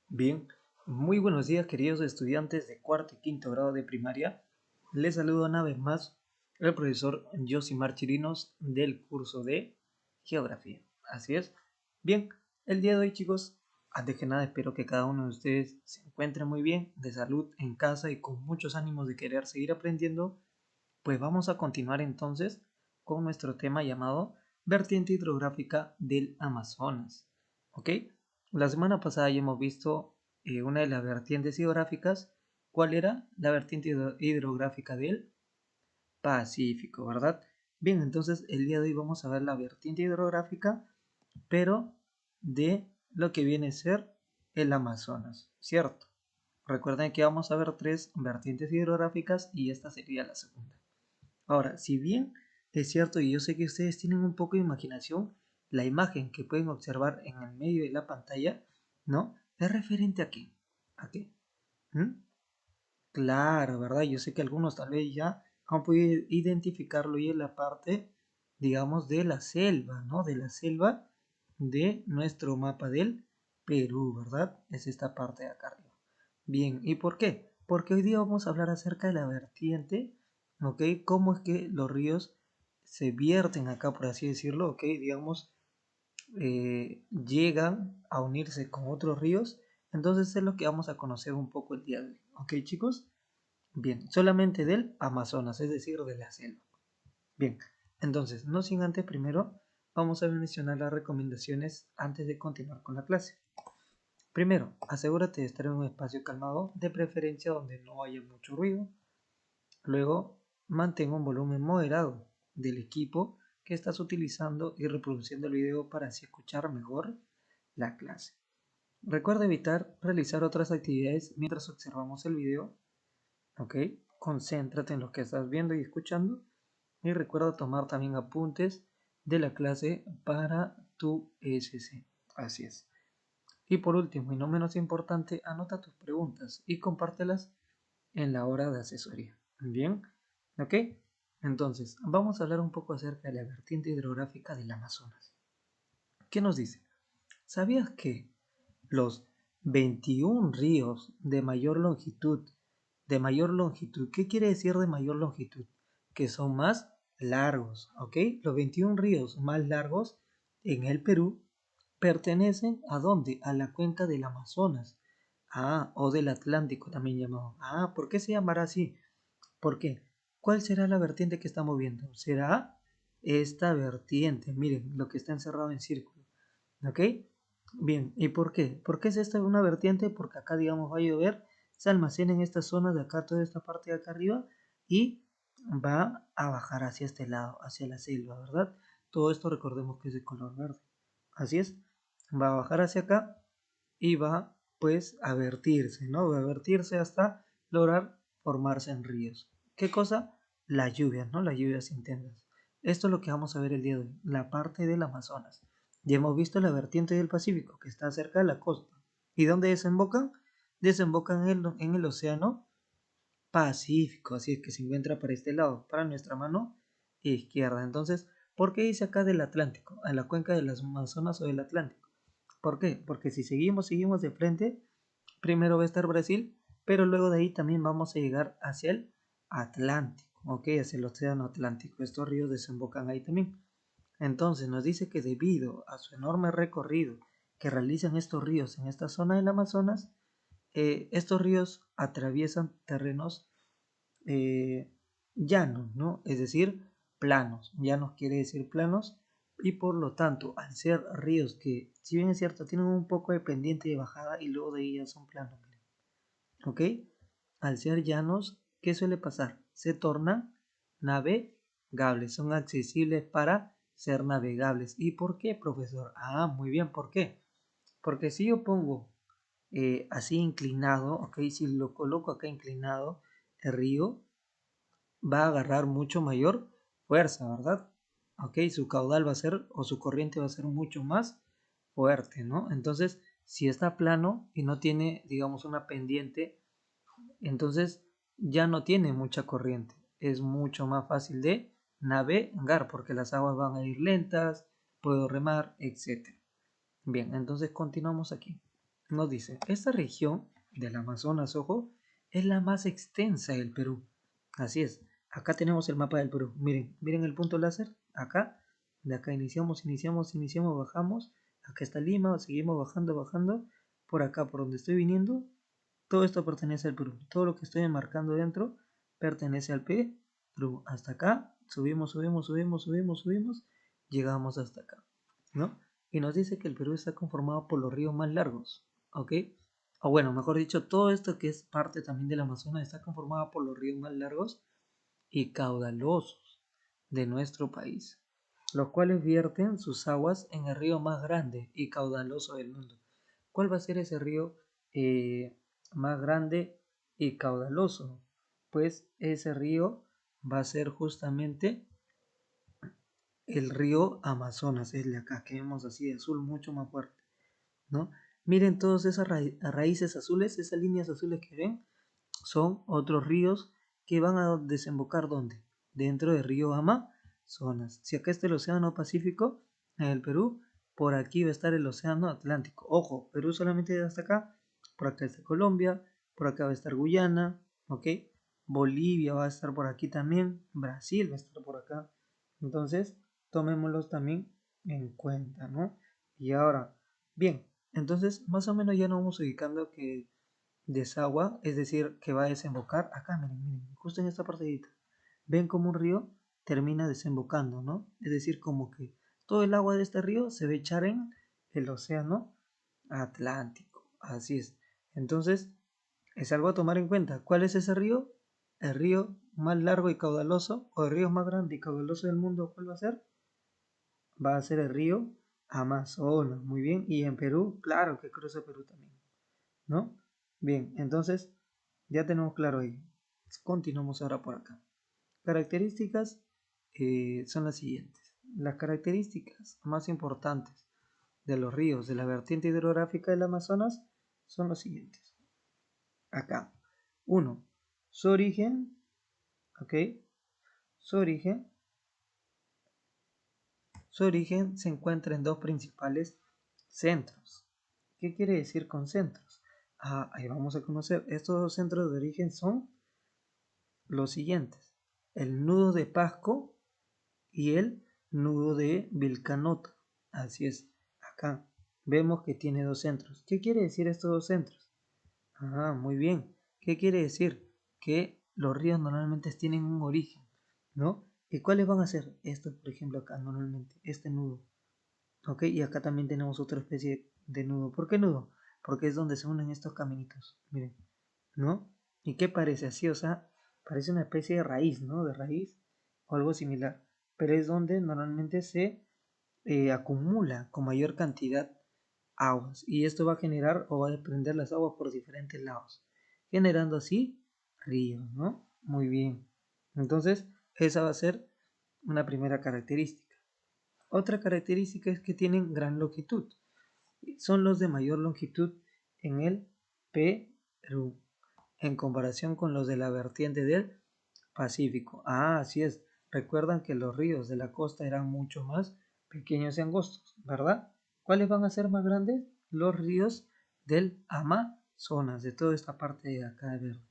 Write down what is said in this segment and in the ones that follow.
Bien, muy buenos días queridos estudiantes de cuarto y quinto grado de primaria. Les saludo una vez más el profesor Josimar Chirinos del curso de Geografía. Así es. Bien, el día de hoy chicos, antes que nada espero que cada uno de ustedes se encuentre muy bien, de salud en casa y con muchos ánimos de querer seguir aprendiendo. Pues vamos a continuar entonces con nuestro tema llamado vertiente hidrográfica del Amazonas. ¿Ok? La semana pasada ya hemos visto una de las vertientes hidrográficas. ¿Cuál era? La vertiente hidrográfica del Pacífico, ¿verdad? Bien, entonces el día de hoy vamos a ver la vertiente hidrográfica, pero de lo que viene a ser el Amazonas, ¿cierto? Recuerden que vamos a ver tres vertientes hidrográficas y esta sería la segunda. Ahora, si bien es cierto y yo sé que ustedes tienen un poco de imaginación, la imagen que pueden observar en el medio de la pantalla, ¿no? ¿Es referente a qué? ¿A qué? ¿Mm? Claro, ¿verdad? Yo sé que algunos tal vez ya han podido identificarlo y en la parte, digamos, de la selva, ¿no? De la selva de nuestro mapa del Perú, ¿verdad? Es esta parte de acá arriba. Bien, ¿y por qué? Porque hoy día vamos a hablar acerca de la vertiente, ¿ok? Cómo es que los ríos se vierten acá, por así decirlo, ¿ok? Digamos, llegan a unirse con otros ríos. Entonces es lo que vamos a conocer un poco el día de hoy, ¿ok, chicos? Bien, solamente del Amazonas, es decir, de la selva. Bien, entonces, no sin antes, primero vamos a mencionar las recomendaciones antes de continuar con la clase. Primero, asegúrate de estar en un espacio calmado, de preferencia donde no haya mucho ruido. Luego, mantén un volumen moderado del equipo que estás utilizando y reproduciendo el video para así escuchar mejor la clase. Recuerda evitar realizar otras actividades mientras observamos el video. ¿Ok? Concéntrate en lo que estás viendo y escuchando y recuerda tomar también apuntes de la clase para tu SC. Así es. Y por último, y no menos importante, anota tus preguntas y compártelas en la hora de asesoría. Bien, ¿ok? Entonces, vamos a hablar un poco acerca de la vertiente hidrográfica del Amazonas. ¿Qué nos dice? ¿Sabías que los 21 ríos de mayor longitud, ¿qué quiere decir de mayor longitud? Que son más largos, ¿ok? Los 21 ríos más largos en el Perú pertenecen a dónde? A la cuenca del Amazonas. Ah, o del Atlántico también llamado. Ah, ¿por qué se llamará así? ¿Por qué? ¿Cuál será la vertiente que estamos viendo? Será esta vertiente, miren, lo que está encerrado en círculo. ¿Ok? Bien, ¿y por qué? ¿Por qué es esta una vertiente? Porque acá, digamos, va a llover, se almacena en esta zona de acá, toda esta parte de acá arriba, y va a bajar hacia este lado, hacia la selva, ¿verdad? Todo esto recordemos que es de color verde. Así es, va a bajar hacia acá y va, pues, a vertirse, ¿no? Va a vertirse hasta lograr formarse en ríos. ¿Qué cosa? Las lluvias, ¿no? Las lluvias intensas. Esto es lo que vamos a ver el día de hoy, la parte del Amazonas. Ya hemos visto la vertiente del Pacífico, que está cerca de la costa. ¿Y dónde desembocan? Desembocan en el Océano Pacífico, así es que se encuentra para este lado, para nuestra mano izquierda. Entonces, ¿por qué dice acá del Atlántico? En la cuenca de las Amazonas o del Atlántico. ¿Por qué? Porque si seguimos de frente, primero va a estar Brasil, pero luego de ahí también vamos a llegar hacia el Atlántico, ¿ok? Hacia el Océano Atlántico. Estos ríos desembocan ahí también. Entonces nos dice que debido a su enorme recorrido que realizan estos ríos en esta zona del Amazonas, estos ríos atraviesan terrenos llanos, ¿no? Es decir, planos. Llanos quiere decir planos y por lo tanto, al ser ríos que, si bien es cierto, tienen un poco de pendiente y de bajada y luego de ahí ya son planos, ¿ok? Al ser llanos, ¿qué suele pasar? Se tornan navegables, son accesibles para ser navegables. ¿Y por qué, profesor? Ah, muy bien, ¿por qué? Porque si yo pongo así inclinado, ¿ok? Si lo coloco acá inclinado, el río va a agarrar mucho mayor fuerza, ¿verdad? ¿Ok? Su caudal va a ser, o su corriente va a ser mucho más fuerte, ¿no? Entonces, si está plano y no tiene, digamos, una pendiente, entonces ya no tiene mucha corriente. Es mucho más fácil de navegar porque las aguas van a ir lentas, puedo remar, etc. Bien, entonces continuamos aquí. nos dice, esta región del Amazonas, ojo, es la más extensa del Perú. Así es, acá tenemos el mapa del Perú. Miren, miren el punto láser, acá, de acá iniciamos, bajamos. Acá está Lima, seguimos bajando, bajando. Por acá, por donde estoy viniendo, todo esto pertenece al Perú. Todo lo que estoy marcando dentro pertenece al Perú. Hasta acá, subimos, llegamos hasta acá, ¿no? Y nos dice que el Perú está conformado por los ríos más largos, ¿ok? O bueno, mejor dicho, todo esto que es parte también del Amazonas está conformado por los ríos más largos y caudalosos de nuestro país, los cuales vierten sus aguas en el río más grande y caudaloso del mundo. ¿Cuál va a ser ese río más grande y caudaloso? Pues ese río va a ser justamente el río Amazonas, es de acá, que vemos así de azul, mucho más fuerte, ¿no? Miren todas esas raíces azules, esas líneas azules que ven, son otros ríos que van a desembocar ¿dónde? Dentro del río Amazonas. Si acá está el océano Pacífico, en el Perú, por aquí va a estar el océano Atlántico. Ojo, Perú solamente hasta acá, por acá está Colombia, por acá va a estar Guyana, ¿ok? Bolivia va a estar por aquí también, Brasil va a estar por acá. Entonces, tomémoslos también en cuenta, ¿no? Y ahora, bien, entonces más o menos ya nos vamos ubicando que desagua, es decir, que va a desembocar acá, miren, miren, justo en esta partecita. Ven como un río termina desembocando, ¿no? Es decir, como que todo el agua de este río se va a echar en el océano Atlántico. Así es. Entonces, es algo a tomar en cuenta. ¿Cuál es ese río? El río más largo y caudaloso, o el río más grande y caudaloso del mundo, ¿cuál va a ser? Va a ser el río Amazonas. Muy bien. Y en Perú, claro que cruza Perú también, ¿no? Bien, entonces ya tenemos claro ahí. Continuamos ahora por acá. Características son las siguientes. Las características más importantes de los ríos de la vertiente hidrográfica del Amazonas son los siguientes. Acá. 1. Su origen, ¿ok? Su origen, su origen se encuentra en dos principales centros. ¿Qué quiere decir con centros? Ahí vamos a conocer. Estos dos centros de origen son los siguientes: el nudo de Pasco y el nudo de Vilcanota. Así es, acá vemos que tiene dos centros. ¿Qué quiere decir estos dos centros? Muy bien. ¿Qué quiere decir? Que los ríos normalmente tienen un origen, ¿no? ¿Y cuáles van a ser? Estos, por ejemplo, acá normalmente, este nudo. ¿Ok? Y acá también tenemos otra especie de nudo. ¿Por qué nudo? Porque es donde se unen estos caminitos. Miren, ¿no? ¿Y qué parece así? O sea, parece una especie de raíz, ¿no? De raíz o algo similar. Pero es donde normalmente se acumula con mayor cantidad aguas. Y esto va a generar o va a desprender las aguas por diferentes lados, generando así ríos, ¿no? Muy bien. Entonces, esa va a ser una primera característica. Otra característica es que tienen gran longitud. Son los de mayor longitud en el Perú, en comparación con los de la vertiente del Pacífico. Así es. Recuerdan que los ríos de la costa eran mucho más pequeños y angostos, ¿verdad? ¿Cuáles van a ser más grandes? Los ríos del Amazonas, de toda esta parte de acá de verde,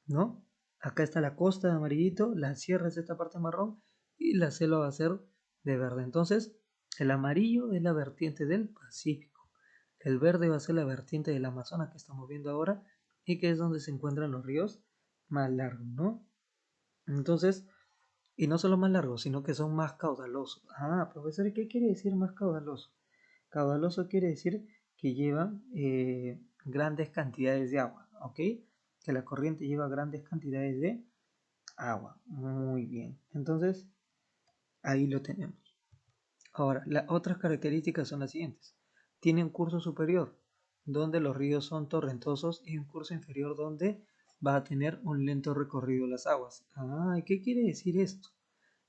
¿no? Acá está la costa de amarillito, la sierra es esta parte marrón y la selva va a ser de verde. Entonces, el amarillo es la vertiente del Pacífico. El verde va a ser la vertiente del Amazonas que estamos viendo ahora y que es donde se encuentran los ríos más largos, ¿no? Entonces, y no solo más largos, sino que son más caudalosos. Profesor, ¿qué quiere decir más caudaloso? Caudaloso quiere decir que llevan grandes cantidades de agua, ¿ok? Que la corriente lleva grandes cantidades de agua. Muy bien. Entonces, ahí lo tenemos. Ahora, las otras características son las siguientes. Tiene un curso superior, donde los ríos son torrentosos, y un curso inferior, donde va a tener un lento recorrido las aguas. ¿Qué quiere decir esto?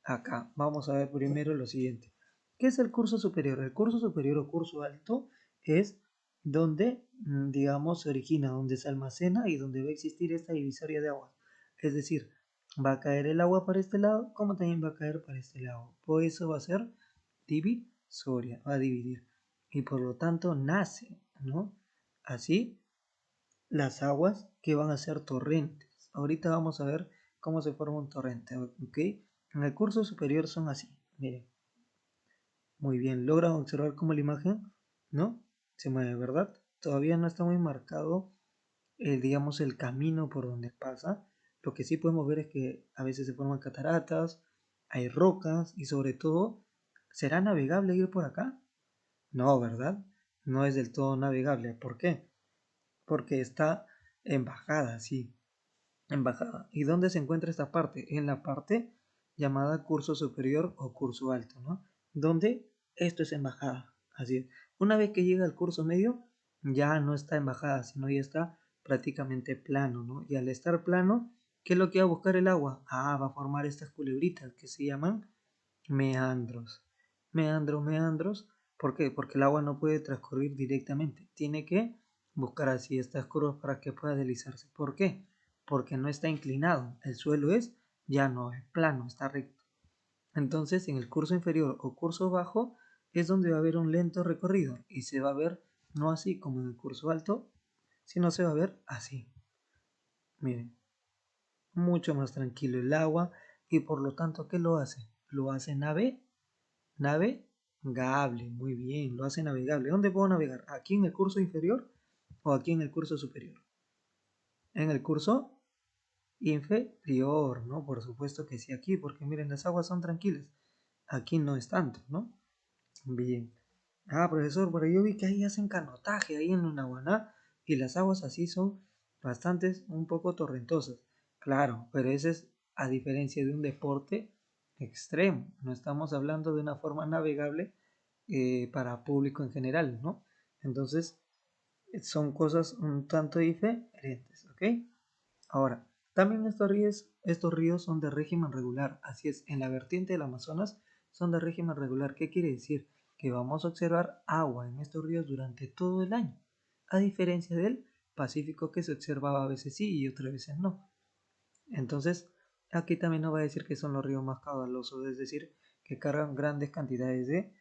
Acá vamos a ver primero lo siguiente. ¿Qué es el curso superior? El curso superior o curso alto es donde, digamos, se origina, donde se almacena y donde va a existir esta divisoria de agua. Es decir, va a caer el agua para este lado, como también va a caer para este lado. Por eso va a ser divisoria, va a dividir. Y por lo tanto nace, ¿no? así las aguas que van a ser torrentes. Ahorita vamos a ver cómo se forma un torrente, ¿ok? En el curso superior son así, miren. Muy bien, logran observar cómo la imagen, ¿no? Se mueve, ¿verdad? Todavía no está muy marcado, digamos, el camino por donde pasa. Lo que sí podemos ver es que a veces se forman cataratas, hay rocas y sobre todo, ¿será navegable ir por acá? No, ¿verdad? No es del todo navegable. ¿Por qué? Porque está en bajada, sí, en bajada. ¿Y dónde se encuentra esta parte? En la parte llamada curso superior o curso alto, ¿no? Donde esto es en bajada. Así es. Una vez que llega al curso medio, ya no está en bajada, sino ya está prácticamente plano, ¿no? Y al estar plano, ¿qué es lo que va a buscar el agua? Ah, va a formar estas culebritas que se llaman meandros. Meandros. ¿Por qué? Porque el agua no puede transcurrir directamente. Tiene que buscar así estas curvas para que pueda deslizarse. ¿Por qué? Porque no está inclinado. El suelo es ya no es plano, está recto. Entonces, en el curso inferior o curso bajo es donde va a haber un lento recorrido y se va a ver no así como en el curso alto, sino se va a ver así. Miren, mucho más tranquilo el agua y por lo tanto, ¿qué lo hace? Lo hace navegable, muy bien, lo hace navegable. ¿Dónde puedo navegar? ¿Aquí en el curso inferior o aquí en el curso superior? En el curso inferior, ¿no? Por supuesto que sí, aquí, porque miren, las aguas son tranquilas. Aquí no es tanto, ¿no? Bien. Ah, profesor, pero yo vi que ahí hacen canotaje, ahí en Lunahuaná, y las aguas así son bastantes, un poco torrentosas. Claro, pero ese es a diferencia de un deporte extremo. No estamos hablando de una forma navegable para público en general, ¿no? Entonces, son cosas un tanto diferentes, ¿ok? Ahora, también estos ríos son de régimen regular, así es, en la vertiente del Amazonas son de régimen regular. ¿Qué quiere decir? Que vamos a observar agua en estos ríos durante todo el año, a diferencia del Pacífico que se observaba a veces sí y otras veces no. Entonces, aquí también nos va a decir que son los ríos más caudalosos, es decir, que cargan grandes cantidades de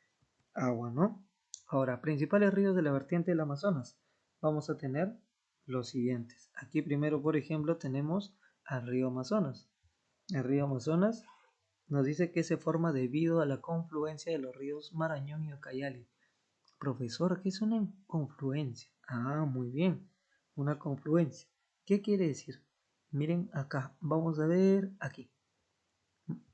agua, ¿no? Ahora, principales ríos de la vertiente del Amazonas. Vamos a tener los siguientes. Aquí primero, por ejemplo, tenemos al río Amazonas. El río Amazonas nos dice que se forma debido a la confluencia de los ríos Marañón y Ucayali. Profesor, ¿qué es una confluencia? Ah, muy bien, una confluencia. ¿Qué quiere decir? Miren acá, vamos a ver aquí.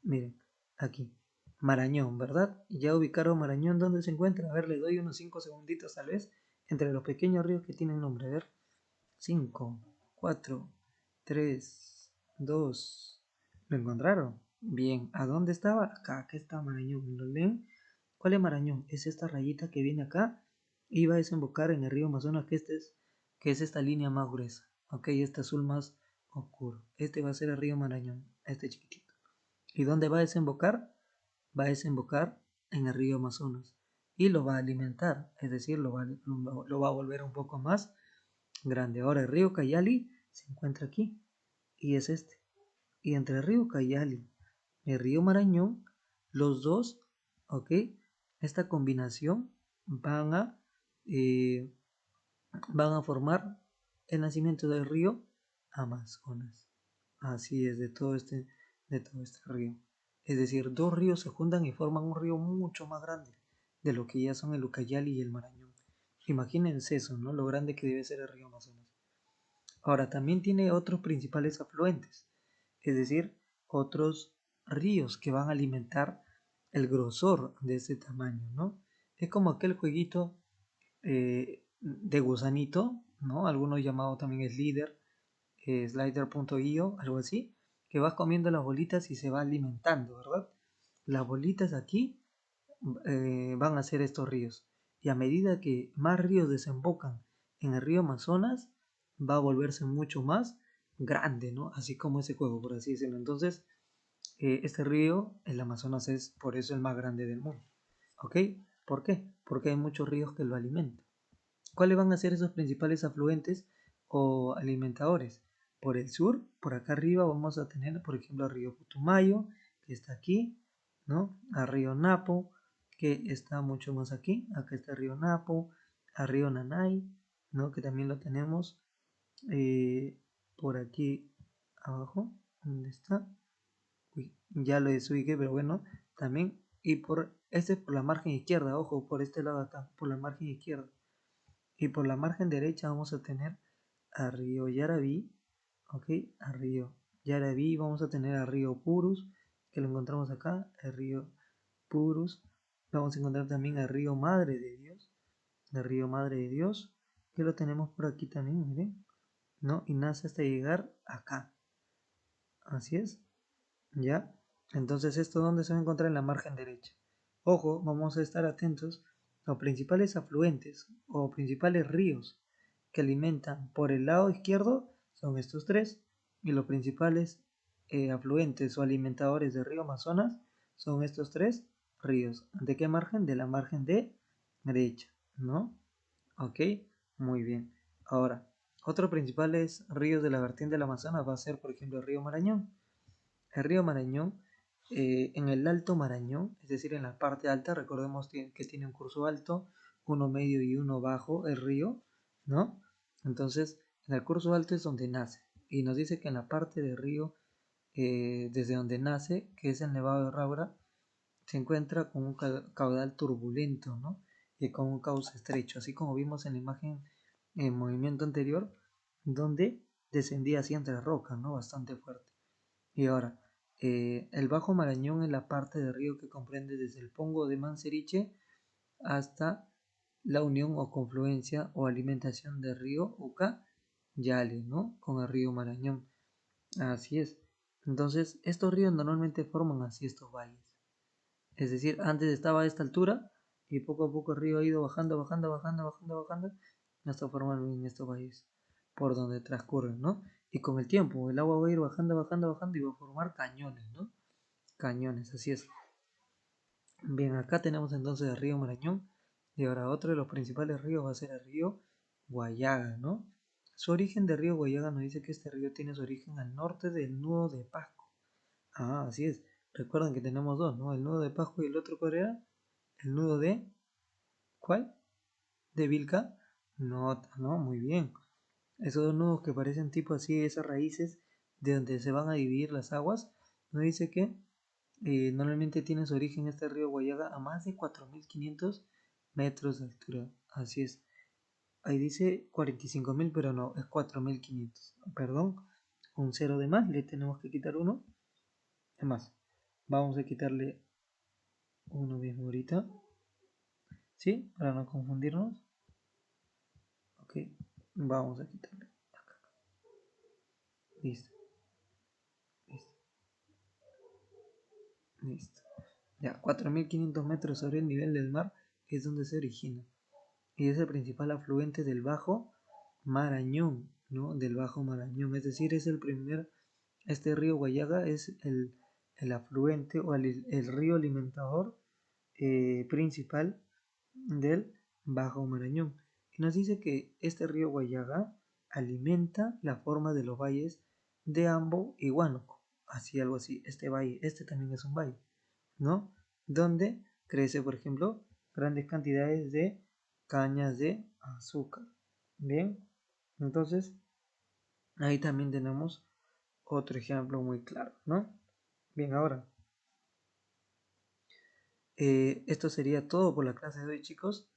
Miren, aquí. Marañón, ¿verdad? Ya ubicaron Marañón, ¿dónde se encuentra? A ver, le doy unos 5 segunditos tal vez, entre los pequeños ríos que tienen nombre. A ver, 5, 4, 3, 2. ¿Lo encontraron? Bien, ¿a dónde estaba? Acá está Marañón. ¿Lo leen? ¿Cuál es Marañón? Es esta rayita que viene acá y va a desembocar en el río Amazonas, que es esta línea más gruesa. Ok, este azul más oscuro. Este va a ser el río Marañón, este chiquitito. ¿Y dónde va a desembocar? Va a desembocar en el río Amazonas y lo va a alimentar, es decir, lo va a volver un poco más grande. Ahora el río Cayali se encuentra aquí y es este. Y entre el río Cayali y el río Marañón, los dos, ¿ok? Esta combinación van a, eh, van a formar el nacimiento del río Amazonas. Así es, de todo este río. Es decir, dos ríos se juntan y forman un río mucho más grande de lo que ya son el Ucayali y el Marañón. Imagínense eso, ¿no? Lo grande que debe ser el río Amazonas. Ahora, también tiene otros principales afluentes, es decir, otros ríos que van a alimentar el grosor de ese tamaño, ¿no? Es como aquel jueguito de gusanito, ¿no? Algunos llamado también slider.io, algo así, que vas comiendo las bolitas y se va alimentando, ¿verdad? Las bolitas aquí van a ser estos ríos. Y a medida que más ríos desembocan en el río Amazonas, va a volverse mucho más grande, ¿no? Así como ese juego, por así decirlo. Entonces, este río, el Amazonas, es por eso el más grande del mundo. ¿Ok? ¿Por qué? Porque hay muchos ríos que lo alimentan. ¿Cuáles van a ser esos principales afluentes o alimentadores? Por el sur, por acá arriba vamos a tener, por ejemplo, el río Putumayo, que está aquí, ¿no? Al río Napo, que está mucho más aquí. Acá está el río Napo, al río Nanay, ¿no? Que también lo tenemos por aquí abajo. ¿Dónde está? Uy, ya lo desubiqué, pero bueno, también. Y por este es por la margen izquierda, ojo, por este lado de acá, por la margen izquierda. Y por la margen derecha vamos a tener a río Yaraví, ok, a río Yaraví, vamos a tener a río Purus, que lo encontramos acá, el río Purus. Vamos a encontrar también al río Madre de Dios, el río Madre de Dios, que lo tenemos por aquí también, miren, ¿no? Y nace hasta llegar acá, así es, ¿ya? Entonces, ¿esto dónde se va a encontrar? En la margen derecha. Ojo, vamos a estar atentos. Los principales afluentes o principales ríos que alimentan por el lado izquierdo son estos tres. Y los principales afluentes o alimentadores del río Amazonas son estos tres ríos. ¿De qué margen? De la margen de derecha, ¿no? Ok, muy bien. Ahora, otros principales ríos de la vertiente del Amazonas va a ser, por ejemplo, el río Marañón. El río Marañón, en el Alto Marañón, es decir, en la parte alta, recordemos que tiene un curso alto, uno medio y uno bajo, el río, ¿no? Entonces, en el curso alto es donde nace. Y nos dice que en la parte del río, desde donde nace, que es el Nevado de Raura, se encuentra con un caudal turbulento, ¿no? Y con un cauce estrecho, así como vimos en la imagen en movimiento anterior, donde descendía así entre rocas, ¿no? Bastante fuerte. Y ahora, el Bajo Marañón es la parte del río que comprende desde el Pongo de Manseriche hasta la unión o confluencia o alimentación del río Uca Yale, ¿no? Con el río Marañón. Así es. Entonces, estos ríos normalmente forman así estos valles. Es decir, antes estaba a esta altura y poco a poco el río ha ido bajando, bajando, bajando, bajando, bajando hasta formar bien estos valles por donde transcurren, ¿no? Y con el tiempo el agua va a ir bajando, bajando, bajando y va a formar cañones, ¿no? Cañones, así es. Bien, acá tenemos entonces el río Marañón y ahora otro de los principales ríos va a ser el río Guayaga, ¿no? Su origen del río Guayaga nos dice que este río tiene su origen al norte del nudo de Pasco. Ah, así es. Recuerdan que tenemos dos, ¿no? El nudo de Pasco y el otro, ¿cuál era? El nudo de... ¿Cuál? ¿De Vilca? No, no, muy bien. Esos dos nudos que parecen tipo así, esas raíces de donde se van a dividir las aguas, nos dice que normalmente tiene su origen este río Guayaga a más de 4.500 metros de altura. Así es. Ahí dice 45.000, pero no, es 4.500. Perdón, un cero de más, le tenemos que quitar uno. Es más, vamos a quitarle uno mismo ahorita. ¿Sí? Para no confundirnos. Ok, vamos a quitarle. Listo, listo, listo. Ya, 4.500 metros sobre el nivel del mar es donde se origina. Y es el principal afluente del Bajo Marañón, ¿no? Del Bajo Marañón. Es decir, es el primer, este río Guayaga es el afluente o el río alimentador principal del Bajo Marañón. Y nos dice que este río Guayaga alimenta la forma de los valles de Ambo y Huánuco. Así, algo así. Este valle, este también es un valle, ¿no? Donde crece, por ejemplo, grandes cantidades de cañas de azúcar. Bien, entonces ahí también tenemos otro ejemplo muy claro, ¿no? Bien, ahora, esto sería todo por la clase de hoy, chicos.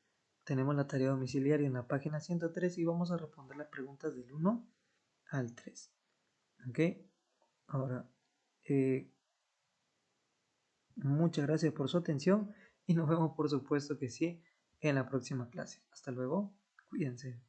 Tenemos la tarea domiciliaria en la página 103 y vamos a responder las preguntas del 1 al 3. ¿Ok? Ahora, eh, muchas gracias por su atención y nos vemos por supuesto que sí en la próxima clase. Hasta luego, cuídense.